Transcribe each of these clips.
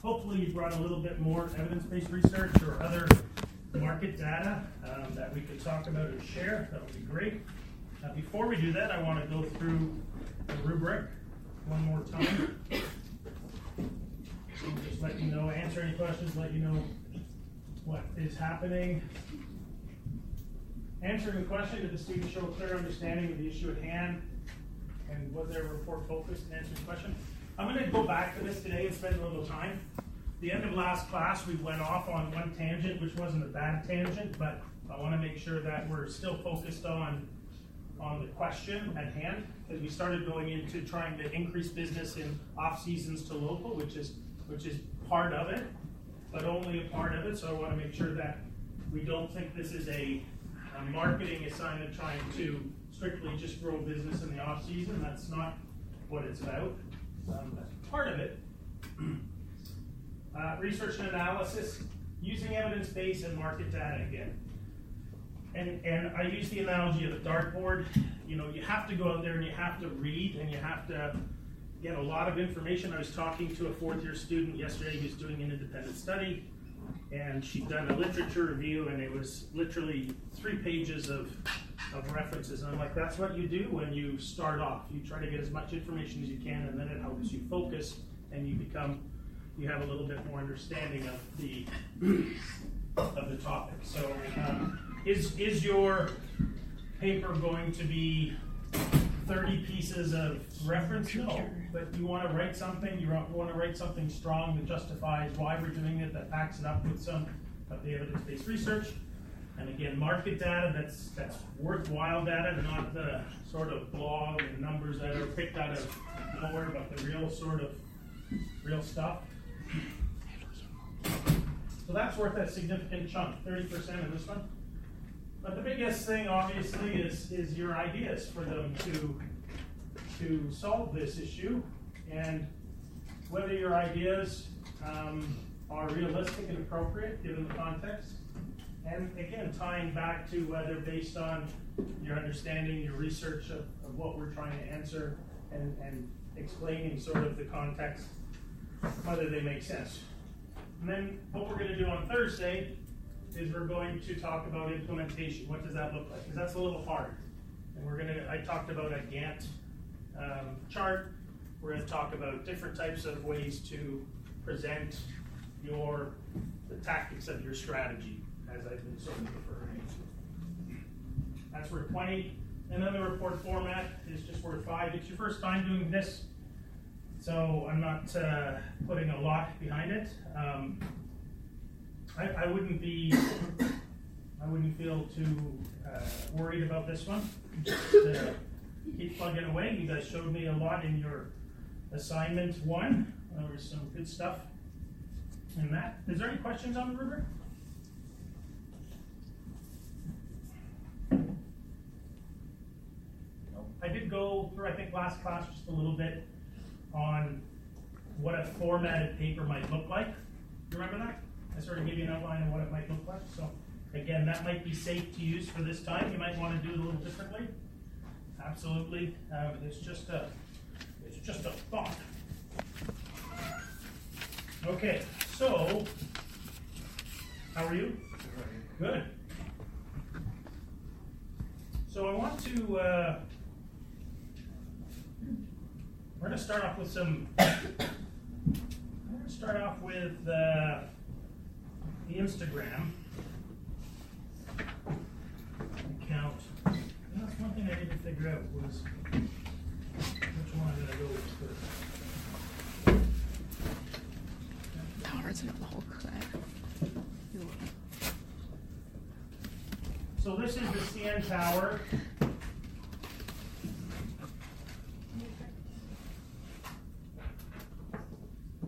hopefully you brought a little bit more evidence-based research or other market data that we could talk about or share. That would be great. Before we do that, I want to go through the rubric one more time. Just let you know, answer any questions, let you know what is happening. Answering the question, did the students show a clear understanding of the issue at hand? And was their report focused in answering the question? I'm going to go back to this today and spend a little time. The end of last class, we went off on one tangent, which wasn't a bad tangent, but I want to make sure that we're still focused on the question at hand, because we started going into trying to increase business in off seasons to local, which is part of it, but only a part of it. So I want to make sure that we don't think this is a marketing assignment trying to strictly just grow business in the off season. That's not what it's about. That's part of it. Research and analysis, using evidence-based and market data again. And I use the analogy of a dartboard. You know, you have to go out there and you have to read and you have to get a lot of information. I was talking to a fourth-year student yesterday who's doing an independent study, and she'd done a literature review, and it was literally 3 pages of references. And I'm like, that's what you do when you start off. You try to get as much information as you can, and then it helps you focus, and you have a little bit more understanding of the topic. So is your paper going to be 30 pieces of reference? No, but you want to write something, you want to write something strong that justifies why we're doing it, that backs it up with some of the evidence-based research. And again, market data that's worthwhile data, not the sort of blog and numbers that are picked out of nowhere, but the real stuff. So that's worth a significant chunk, 30% of this one. But the biggest thing, obviously, is your ideas for them to solve this issue, and whether your ideas are realistic and appropriate given the context. And again, tying back to whether based on your understanding, your research of what we're trying to answer, and explaining sort of the context, whether they make sense. And then what we're going to do on Thursday is we're going to talk about implementation. What does that look like? Because that's a little hard. And I talked about a Gantt chart. We're going to talk about different types of ways to present the tactics of your strategy, as I've been sort of referring to. That's worth 20. And then the report format is just worth 5. It's your first time doing this, so I'm not putting a lot behind it. I wouldn't feel too worried about this one. Just keep plugging away. You guys showed me a lot in your assignment 1. There was some good stuff in that. Is there any questions on the rubric? I did go through, I think, last class just a little bit on what a formatted paper might look like. You remember that? I sort of gave you an outline of what it might look like. So again, that might be safe to use for this time. You might want to do it a little differently. Absolutely. It's just a thought. Okay, so how are you? Good. So I want to we're going to start off with the Instagram account. That's one thing I need to figure out was which one did I go with first. 他儿子长得好可爱。 So this is the CN Tower.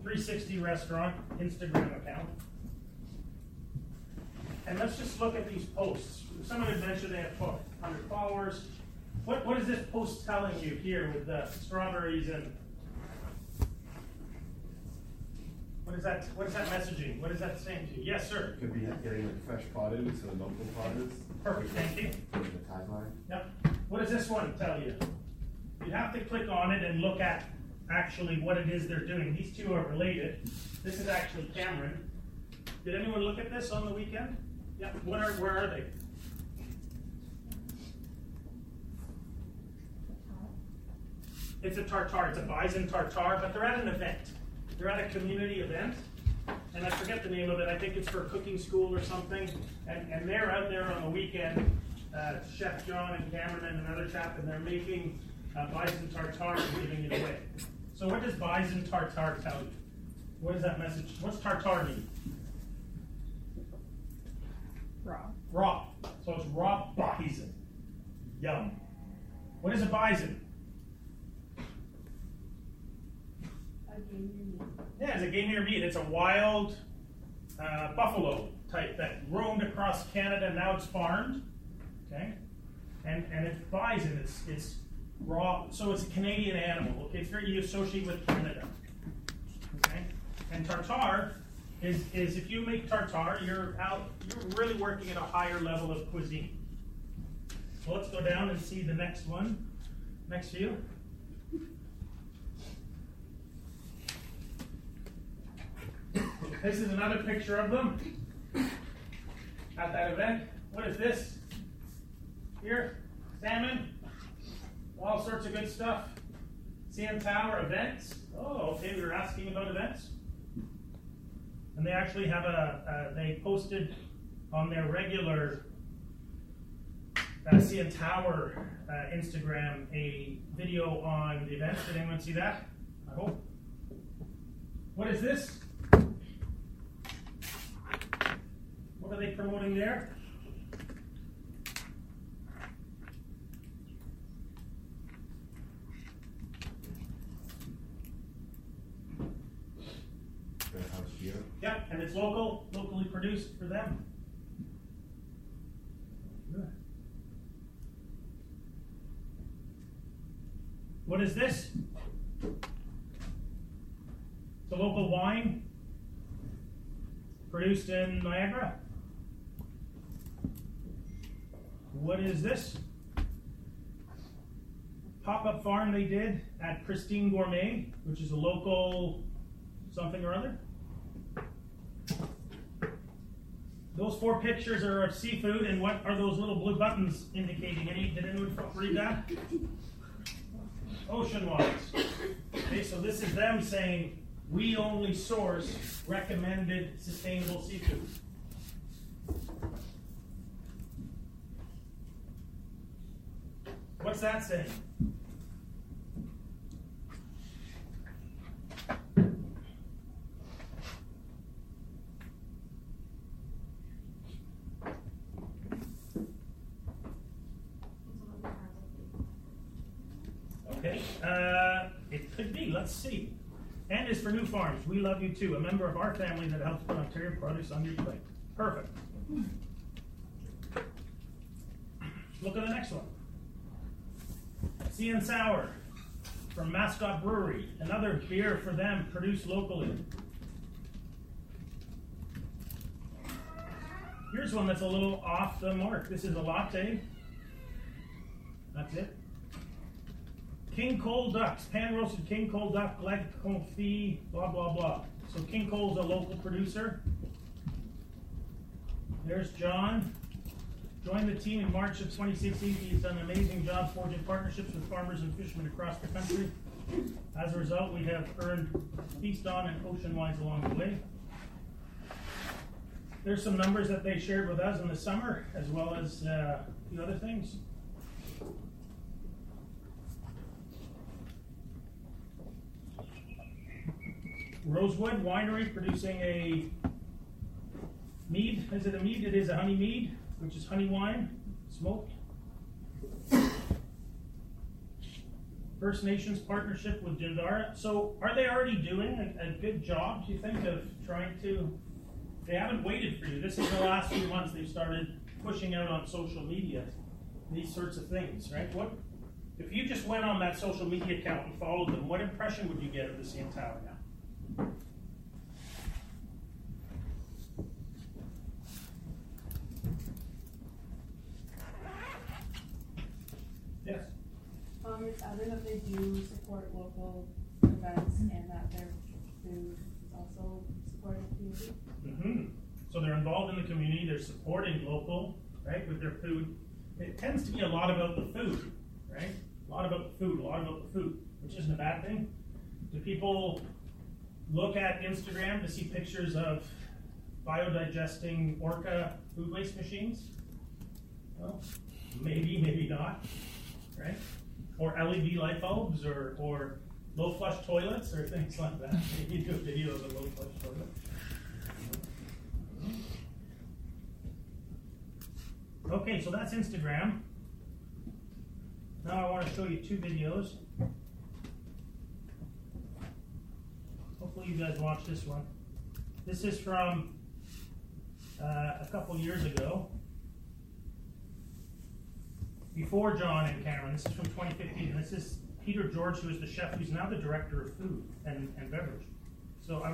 .360 restaurant Instagram account. And let's just look at these posts. Someone had mentioned they have 100 followers. What is this post telling you here with the strawberries and what is that messaging? What is that saying to you? Yes, sir. Could be getting like fresh produce or local produce. Perfect, thank you. The tagline. Yep. What does this one tell you? You have to click on it and look at actually what it is they're doing. These two are related. This is actually Cameron. Did anyone look at this on the weekend? Yeah. Where are they? It's a tartare. It's a bison tartare, but they're at an event. They're at a community event, and I forget the name of it. I think it's for a cooking school or something. And they're out there on the weekend. Chef John and Cameron and another chap, and they're making bison tartare and giving it away. So what does bison tartare tell you? What is that message? What's tartare mean? Raw. Raw. So it's raw bison. Yum. What is a bison? A game meat. Yeah, it's a game near meat. It's a wild buffalo type that roamed across Canada. Now it's farmed. Okay, and it's bison. It's raw. So it's a Canadian animal. Okay, it's very associated with Canada. Okay, and tartare is if you make tartare, you're really working at a higher level of cuisine. So let's go down and see the next one. Next to you. This is another picture of them at that event. What is this? Here, salmon, all sorts of good stuff. CN Tower events. Oh, okay, we were asking about events. And they actually have they posted on their regular CN Tower Instagram a video on the events. Did anyone see that? I hope. What is this? What are they promoting there? House here. Yeah, and it's locally produced for them. Good. What is this? It's a local wine produced in Niagara. What is this? Pop-up farm they did at Pristine Gourmet, which is a local something or other. Those 4 pictures are of seafood, and what are those little blue buttons indicating? Did anyone read that? Ocean Wise. Okay, so this is them saying, we only source recommended sustainable seafood. What's that saying? Okay, it could be. Let's see. And is for new farms. We love you too. A member of our family that helps put Ontario produce on your plate. Perfect. Look at the next one. CN Sour from Mascot Brewery. Another beer for them, produced locally. Here's one that's a little off the mark. This is a latte. That's it. King Cole Ducks, pan-roasted King Cole Duck, leg confit, blah, blah, blah. So King Cole's a local producer. There's John. Joined the team in March of 2016. He's done an amazing job forging partnerships with farmers and fishermen across the country. As a result, we have earned Feast On and Ocean Wise along the way. There's some numbers that they shared with us in the summer, as well as a few other things. Rosewood Winery producing a mead. Is it a mead? It is a honey mead, which is honey wine, smoked. First Nations partnership with Jindara. So are they already doing a good job, do you think, of trying to... They haven't waited for you. This is the last few months they've started pushing out on social media these sorts of things, right? What if you just went on that social media account and followed them, what impression would you get of the CN Tower now? Yes. It's evident that they do support local events and that their food is also supporting the community. Mm-hmm. So they're involved in the community, they're supporting local, right, with their food. It tends to be a lot about the food, right? A lot about the food, which isn't a bad thing. Do people look at Instagram to see pictures of biodigesting orca food waste machines? Well, maybe not, right? Or LED light bulbs, or low flush toilets, or things like that. Maybe you do a video of a low flush toilet. Okay, so that's Instagram. Now I want to show you two videos. Hopefully you guys watched this one. This is from a couple years ago. Before John and Cameron. This is from 2015. This is Peter George, who is the chef, who's now the director of food and beverage. So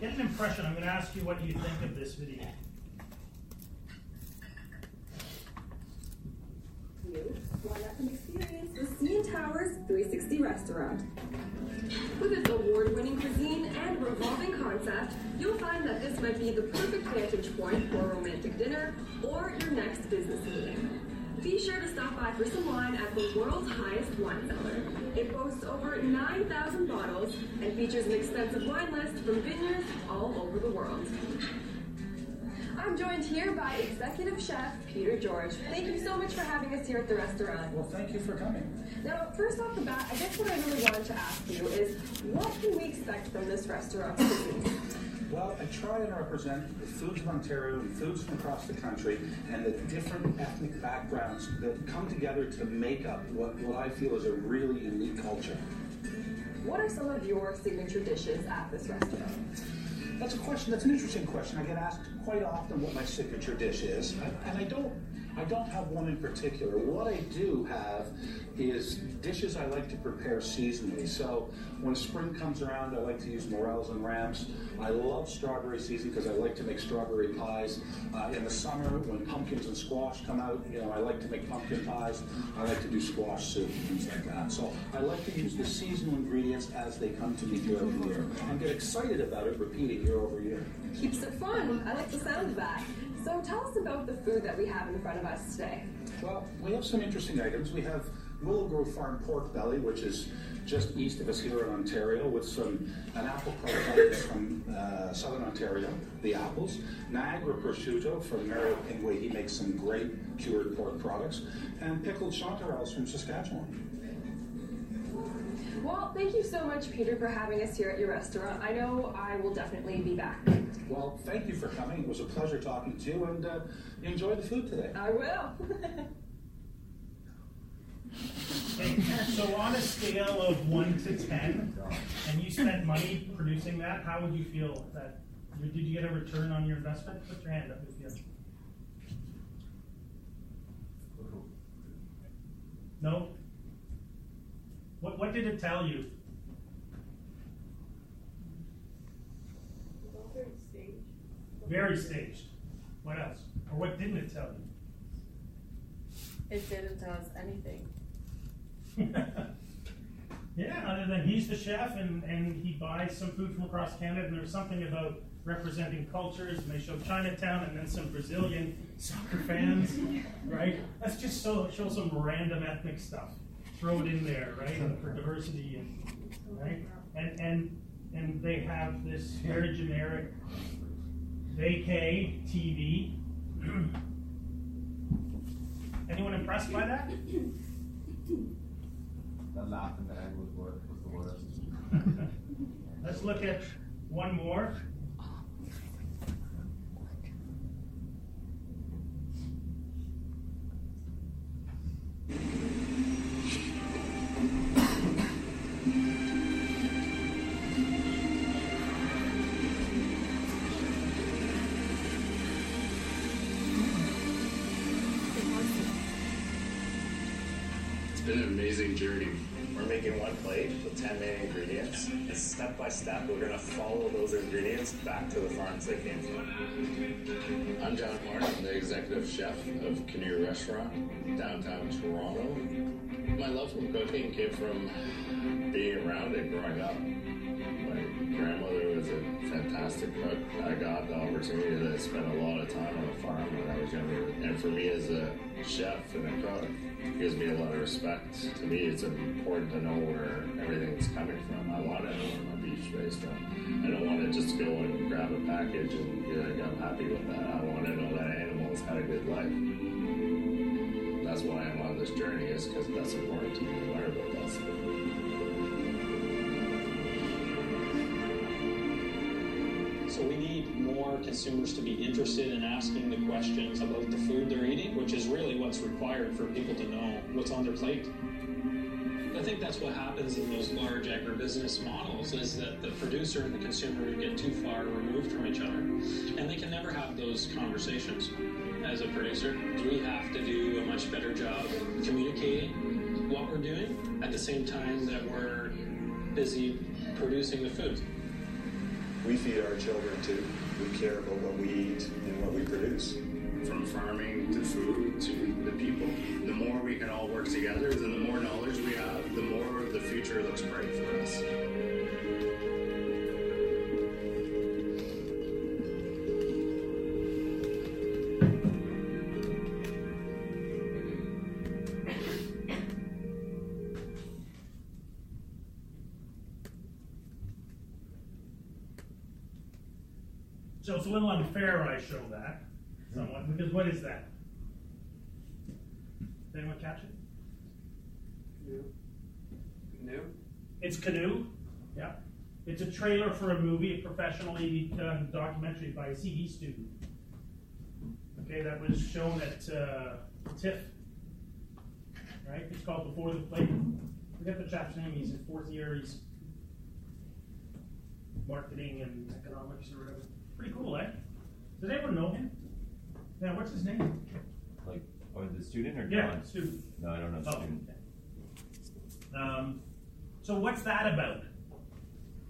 get an impression. I'm going to ask you what you think of this video. Why not come experience the CN Towers 360 restaurant? With its award-winning cuisine and revolving concept, you'll find that this might be the perfect vantage point for a romantic dinner or your next business meeting. Be sure to stop by for some wine at the world's highest wine cellar. It boasts over 9,000 bottles and features an extensive wine list from vineyards all over the world. I'm joined here by Executive Chef Peter George. Thank you so much for having us here at the restaurant. Well, thank you for coming. Now, first off the bat, I guess what I really wanted to ask you is, what can we expect from this restaurant's cuisine? Well, I try and represent the foods of Ontario and foods from across the country and the different ethnic backgrounds that come together to make up what I feel is a really unique culture. What are some of your signature dishes at this restaurant? That's an interesting question. I get asked quite often what my signature dish is, and I don't have one in particular. What I do have is dishes I like to prepare seasonally. So when spring comes around, I like to use morels and ramps. I love strawberry season because I like to make strawberry pies. In the summer, when pumpkins and squash come out, I like to make pumpkin pies. I like to do squash soup and things like that. So I like to use the seasonal ingredients as they come to me throughout the year and get excited about it repeating year over year. Keeps it fun. I like the sound of that. So tell us about the food that we have in front of us today. Well, we have some interesting items. We have Willow Grove Farm pork belly, which is just east of us here in Ontario, with an apple product from southern Ontario, the apples. Niagara prosciutto from Mario Pingway. He makes some great cured pork products. And pickled chanterelles from Saskatchewan. Well, thank you so much, Peter, for having us here at your restaurant. I know I will definitely be back. Well, thank you for coming. It was a pleasure talking to you, and enjoy the food today. I will. Okay, so on a scale of 1 to 10, and you spent money producing that, how would you feel that? Did you get a return on your investment? Put your hand up if you have. No? What did it tell you? Very staged. What else? Or what didn't it tell you? It didn't tell us anything. Yeah, other than he's the chef and he buys some food from across Canada, and there's something about representing cultures, and they show Chinatown and then some Brazilian soccer fans, right? Let's just show some random ethnic stuff. Throw it in there, right? For diversity, and right? And they have this very generic vacay TV. Anyone impressed by that? The laugh in the head was the worst. Let's look at one more. It's been an amazing journey. We're making one plate with 10 main ingredients, and step by step, we're gonna follow those ingredients back to the farms they came from. I'm John Martin, I'm the executive chef of Canoe Restaurant, downtown Toronto. My love for cooking came from being around it growing up. My grandmother was a fantastic cook. I got the opportunity to spend a lot of time on a farm when I was younger. And for me as a chef and a cook, it gives me a lot of respect. To me, it's important to know where everything's coming from. I want to know where my beef's based on. I don't want to just go and grab a package and be like, I'm happy with that. I want to know that animal's had a good life. That's why I'm on this journey, is because that's important to me to learn about that stuff. So we need more consumers to be interested in asking the questions about the food they're eating, which is really what's required for people to know what's on their plate. I think that's what happens in those large agribusiness models, is that the producer and the consumer get too far removed from each other, and they can never have those conversations. As a producer, we have to do a much better job of communicating what we're doing at the same time that we're busy producing the food. We feed our children too. We care about what we eat and what we produce. From farming to food to the people. The more we can all work together, then the more knowledge we have, the more the future looks bright for us. So it's a little unfair I show that somewhat, because what is that? Did anyone catch it? Canoe? It's Canoe, yeah. It's a trailer for a movie, a professionally done documentary by a CD student. Okay, that was shown at TIFF, right? It's called Before the Plate. I forget the chap's name, he's in fourth year, he's marketing and economics or whatever. Pretty cool, eh? Does anyone know him? Yeah, what's his name? Like, or the student or Yeah, John? student. No, I don't know the Oh, student. okay. So what's that about?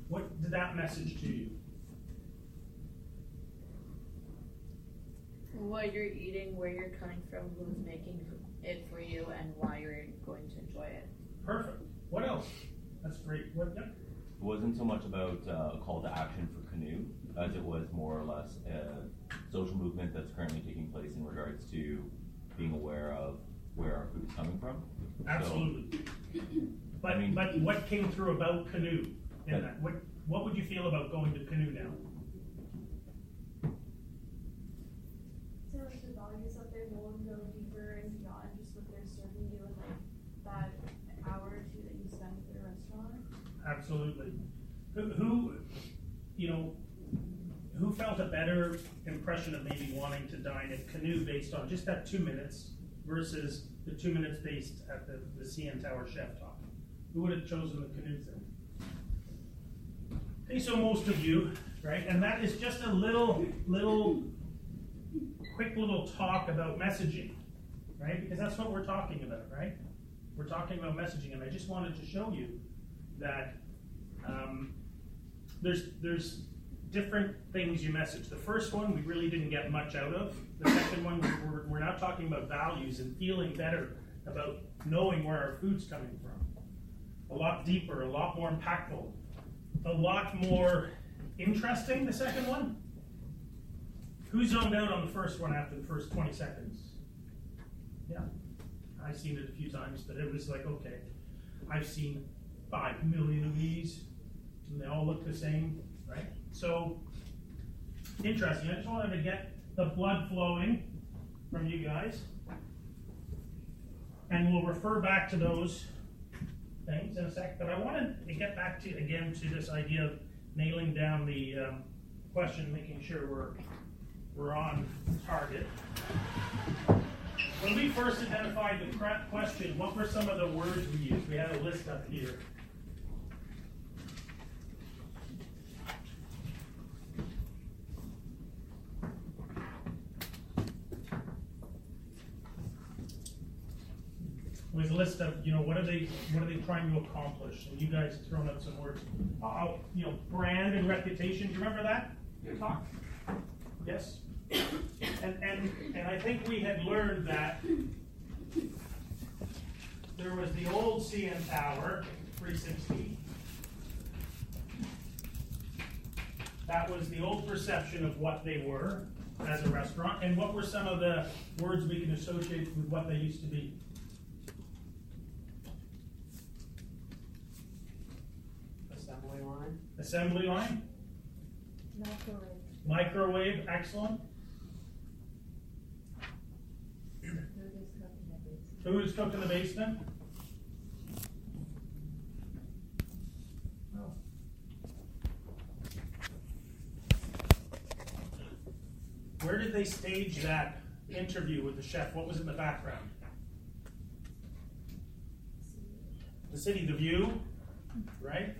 What did that message to you? What you're eating, where you're coming from, who's making it for you, and why you're going to enjoy it. Perfect. What else? That's great. What? Yep. It wasn't so much about a call to action for Canoe as it was more or less a social movement that's currently taking place in regards to being aware of where our food is coming from. Absolutely. But I mean- but what came through about Canoe in that? What would you feel about going to Canoe now? So like the values that they hold go deeper and beyond just what they're serving you in like that hour or two that you spend at their restaurant. Absolutely. Who you know, who felt a better impression of maybe wanting to dine at Canoe based on just that 2 minutes versus the 2 minutes based at the CN Tower Chef Talk? Who would have chosen the Canoe thing? Okay, so most of you, right? And that is just a quick little talk about messaging, right? Because that's what we're talking about, right? We're talking about messaging, and I just wanted to show you that there's different things you message. The first one we really didn't get much out of. The second one we're now talking about values and feeling better about knowing where our food's coming from. A lot deeper, a lot more impactful, a lot more interesting. The second one. Who zoned out on the first one after the first 20 seconds? Yeah, I've seen it a few times, but it was like, okay, I've seen 5 million of these, and they all look the same, right? So, interesting. I just wanted to get the blood flowing from you guys, and we'll refer back to those things in a sec, but I wanted to get back to, again, to this idea of nailing down the question, making sure we're on target. When we first identified the question, what were some of the words we used? We had a list up here. It was list of, what are they trying to accomplish? And you guys have thrown out some words. Brand and reputation. Do you remember that talk? Yes. And I think we had learned that there was the old CN Tower 360. That was the old perception of what they were as a restaurant. And what were some of the words we can associate with what they used to be? Assembly line. Assembly line? Microwave. Microwave, excellent. Food is cooked in the basement. Oh. Where did they stage that interview with the chef? What was in the background? The city, the view, right?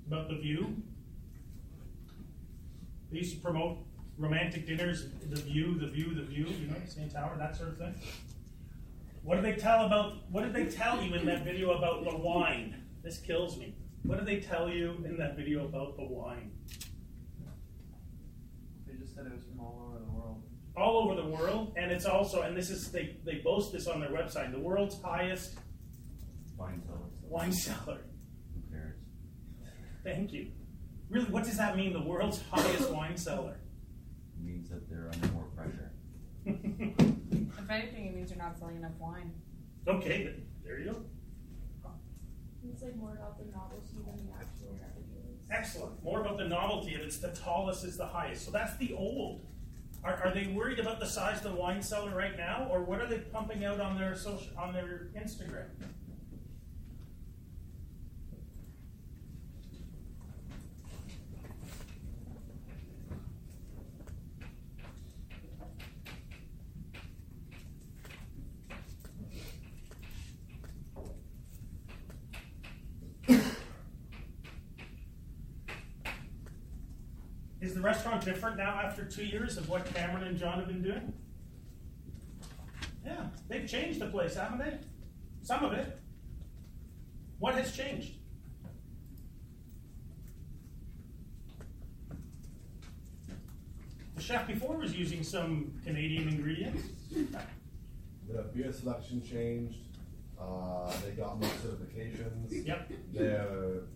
About the view. They used to promote romantic dinners, the view, CN Tower, that sort of thing. What did they tell you in that video about the wine? This kills me. What did they tell you in that video about the wine? They just said it was from all over the world. All over the world, and it's also, and this is, they boast this on their website, the world's highest wine cellar. Who cares? Thank you. Really, what does that mean, the world's highest wine cellar? It means that they're under more pressure. If anything, it means you're not selling enough wine. Okay, there you go. It's like more about the novelty than the actual revenue. Excellent. More about the novelty of it's the tallest, it's the highest. So that's the old. Are they worried about the size of the wine cellar right now, or what are they pumping out on their Instagram? Is the restaurant different now after 2 years of what Cameron and John have been doing? Yeah, they've changed the place, haven't they? Some of it. What has changed? The chef before was using some Canadian ingredients. The beer selection changed. They got more certifications. Yep. They're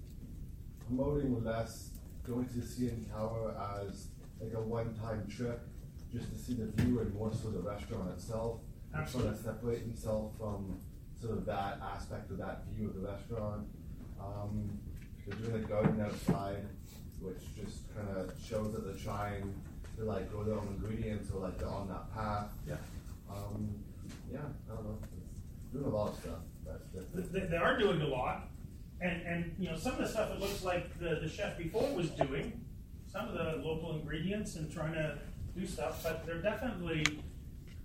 promoting less going to the CN Tower as like a one-time trip just to see the view and more so the restaurant itself. They're trying to separate themselves from sort of that aspect of that view of the restaurant. They're doing a garden outside, which just kind of shows that they're trying to like grow their own ingredients or like they're on that path. Yeah. Yeah, I don't know. It's doing a lot of stuff. That's different. They are doing a lot. And some of the stuff it looks like the chef before was doing, some of the local ingredients and trying to do stuff, but they're definitely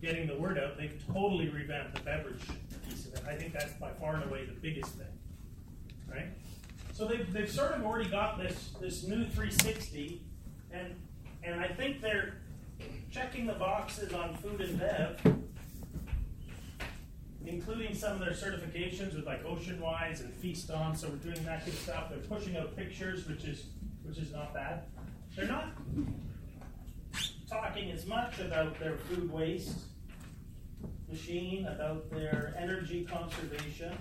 getting the word out. They've totally revamped the beverage piece of it. I think that's by far and away the biggest thing, right? So they've sort of already got this new 360, and I think they're checking the boxes on food and bev, including some of their certifications with like Ocean Wise and Feast On. So we're doing that good stuff. They're pushing out pictures, which is not bad. They're not talking as much about their food waste machine, about their energy conservation,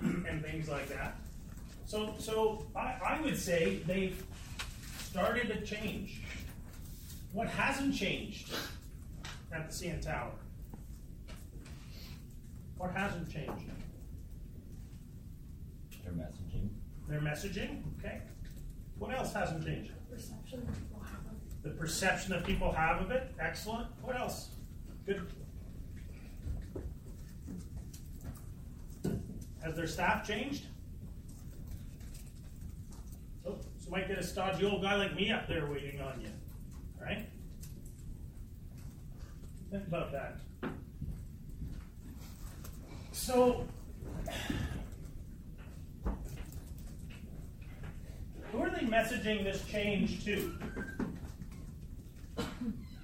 and things like that. So I would say they've started to change. What hasn't changed at the CN Tower? What hasn't changed? Their messaging. Their messaging, okay. What else hasn't changed? Perception that people have of it. The perception that people have of it, excellent. What else? Good. Has their staff changed? So you might get a stodgy old guy like me up there waiting on you, right? Think about that. So, who are they messaging this change to?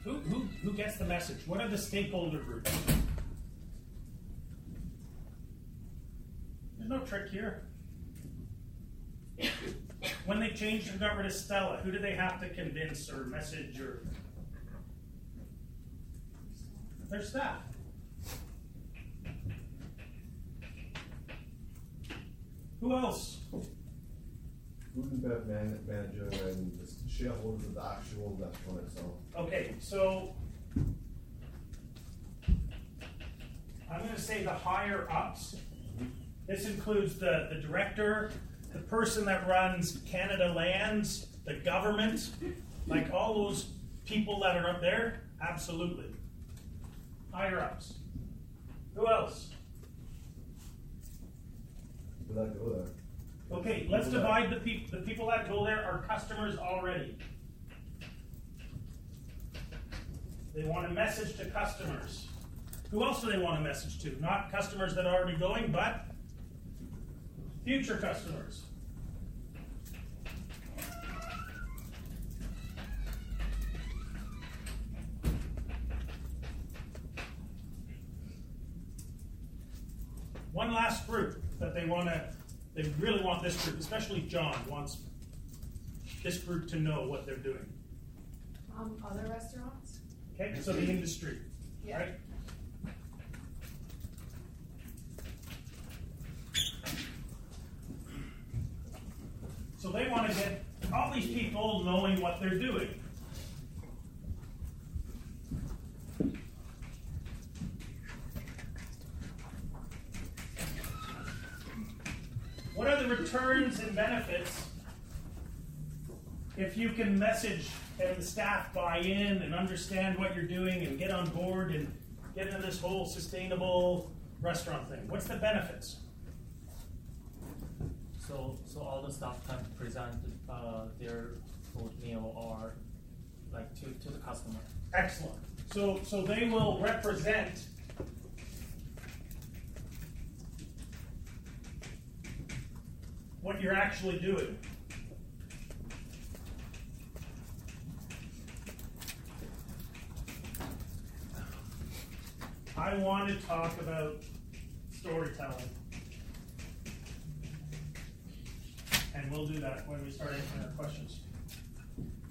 Who gets the message? What are the stakeholder groups? trick here. When they changed and got rid of Stella, who did they have to convince or message or? Their staff. Who else? Food and bev manager and the shareholders of the actual restaurant itself. Okay, so I'm going to say the higher ups. This includes the director, the person that runs Canada Lands, the government, like all those people that are up there. Absolutely. Higher ups. Who else? Did I go there? Okay, let's divide the people that go there are customers already. They want a message to customers. Who else do they want a message to? Not customers that are already going, but future customers. One last group that they really want this group, especially John, wants this group to know what they're doing. Other restaurants? Okay, so the industry, Yeah. right? So they want to get all these people knowing what they're doing. What are the returns and benefits if you can message and the staff buy in and understand what you're doing and get on board and get into this whole sustainable restaurant thing? What's the benefits? So all the staff can present their food meal or like to the customer. Excellent. So they will represent what you're actually doing. I want to talk about storytelling. And we'll do that when we start answering our questions.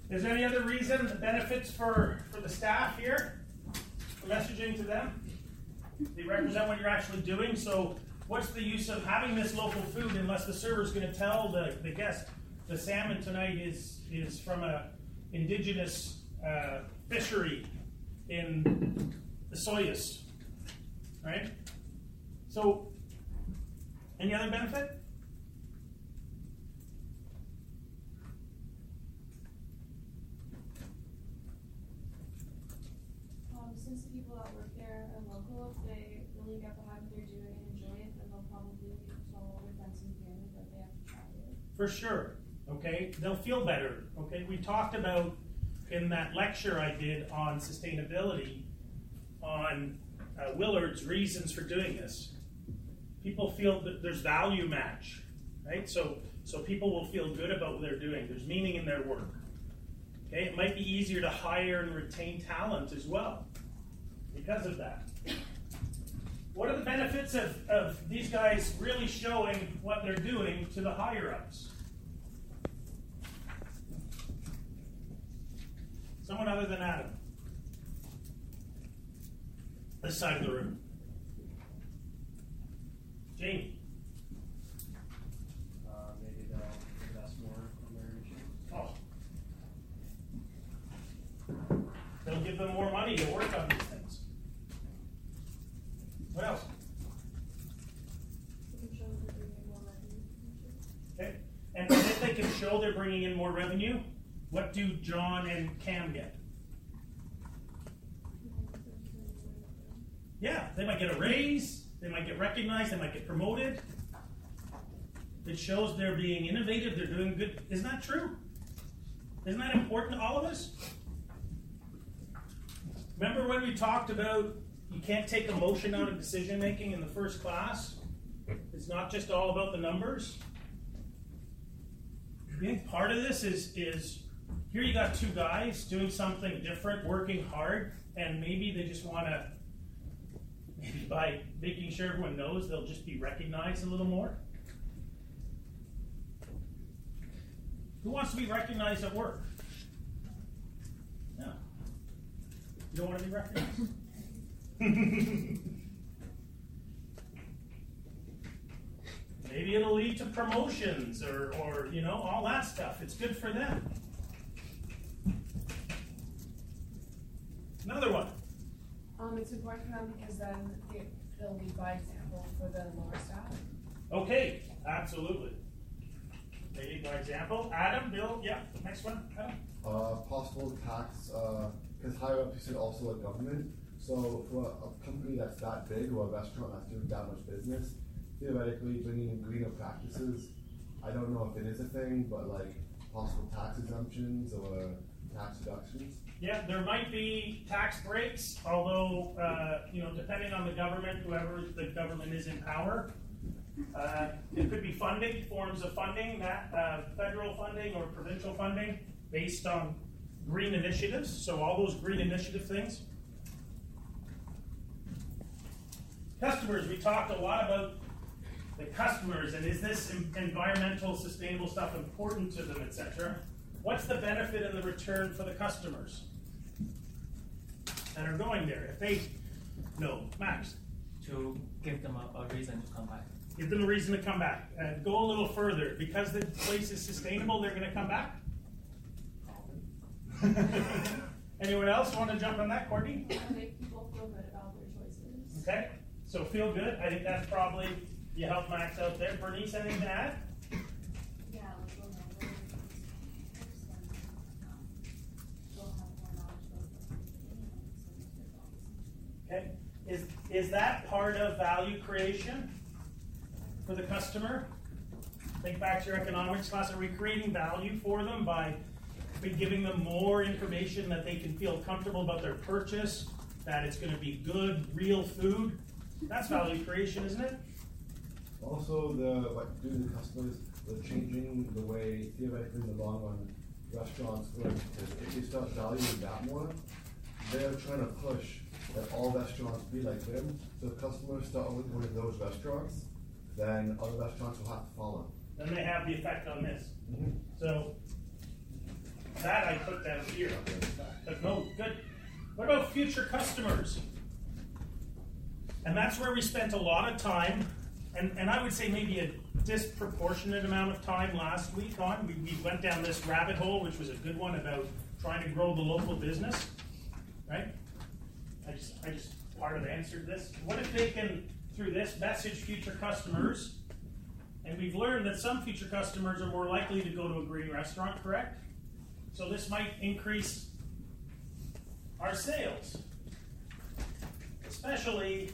Is there any other reason, the benefits for the staff here? For messaging to them? They represent what you're actually doing, so what's the use of having this local food unless the server's going to tell the guest the salmon tonight is from a indigenous fishery in the Soyuz, right? So, any other benefit? Since the people that work there are local, if they really get behind what they're doing and enjoy it, then they'll probably tell all their friends and family that they have to try it. For sure, okay? They'll feel better, okay? We talked about in that lecture I did on sustainability, on Willard's reasons for doing this. People feel that there's value match, right? So people will feel good about what they're doing. There's meaning in their work. Okay, it might be easier to hire and retain talent as well because of that. What are the benefits of these guys really showing what they're doing to the higher-ups? Someone other than Adam. This side of the room. Jamie. Maybe they'll invest more in their machine. Oh. They'll give them more money to work on these things. What else? You can show that they're bringing more revenue. Okay. And if they can show they're bringing in more revenue, what do John and Cam get? Yeah, they might get a raise, they might get recognized, they might get promoted. It shows they're being innovative, they're doing good. Isn't that true? Isn't that important to all of us? Remember when we talked about you can't take emotion out of decision making in the first class? It's not just all about the numbers. I think part of this is here you got two guys doing something different, working hard, and maybe they just want to, maybe by making sure everyone knows, they'll just be recognized a little more. Who wants to be recognized at work? No. You don't want to be recognized? Maybe it'll lead to promotions or you know, all that stuff. It's good for them. Another one. It's important for them because then they'll lead by example for the lower staff. Okay, absolutely. They lead by example. Adam, Bill, yeah, next one. Adam. Possible tax, because higher up you said also a government. So for a company that's that big or a restaurant that's doing that much business, theoretically bringing in greener practices, I don't know if it is a thing, but like possible tax exemptions or tax reductions. Yeah, there might be tax breaks, although, you know, depending on the government, whoever the government is in power, it could be funding, forms of funding, that federal funding or provincial funding based on green initiatives, so all those green initiative things. Customers, we talked a lot about the customers, and is this environmental, sustainable stuff important to them, etc. What's the benefit and the return for the customers that are going there? If they know, Max. To give them a reason to come back. Give them a reason to come back. Go a little further. Because the place is sustainable, they're going to come back? Anyone else want to jump on that, Courtney? Make people feel good about their choices. Okay, so feel good. I think that's probably, you help Max out there. Bernice, anything to add? Yeah, like we'll know where we'll have more knowledge about Okay, is that part of value creation for the customer? Think back to your economics class. Are we creating value for them by giving them more information that they can feel comfortable about their purchase, that it's going to be good, real food? That's value creation, isn't it? Also, what do the customers, they're changing the way, theoretically, in the long run, restaurants work. Because if they start valuing that more, they're trying to push that all restaurants be like them. So if customers start with one of those restaurants, then other restaurants will have to follow. Then they have the effect on this. Mm-hmm. So that I put down here. But no, good. What about future customers? And that's where we spent a lot of time, and I would say maybe a disproportionate amount of time last week on. We went down this rabbit hole, which was a good one, about trying to grow the local business, right? I just part of answered this. What if they can, through this, message future customers? And we've learned that some future customers are more likely to go to a green restaurant, correct? So this might increase our sales, especially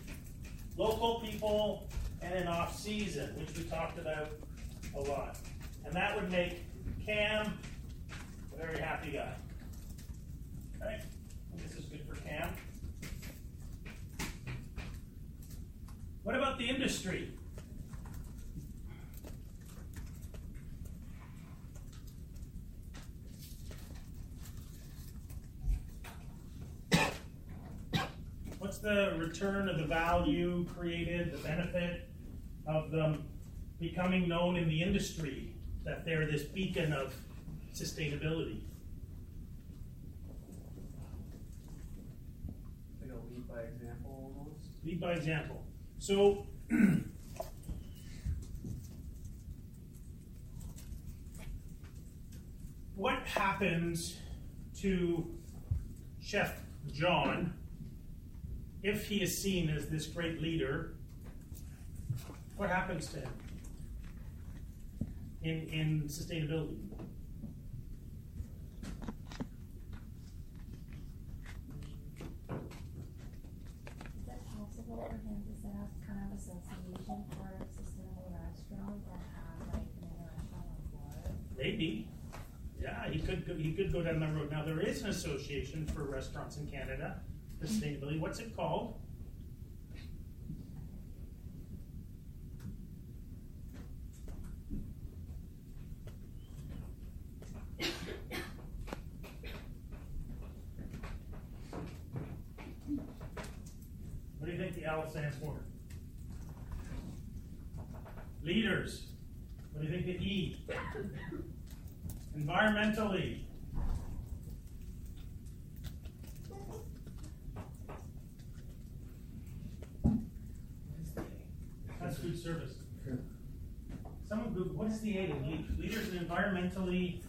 local people and in off-season, which we talked about a lot. And that would make Cam a very happy guy. Okay? And this is good for Cam. What about the industry? What's the return of the value created, the benefit of them becoming known in the industry, that they're this beacon of sustainability? Like a lead by example almost? Lead by example. So, what happens to Chef John if he is seen as this great leader? What happens to him in sustainability? Is it possible for him to set up kind of association for a sustainable restaurant that has like an restaurant on board? Maybe. Yeah, he could go down that road. Now there is an association for restaurants in Canada, sustainability. What's it called? What do you think the L stands for? Leaders. What do you think the E? Environmentally. That's food service. Someone Google, what is the A in LEAD? LEAD is an environmentally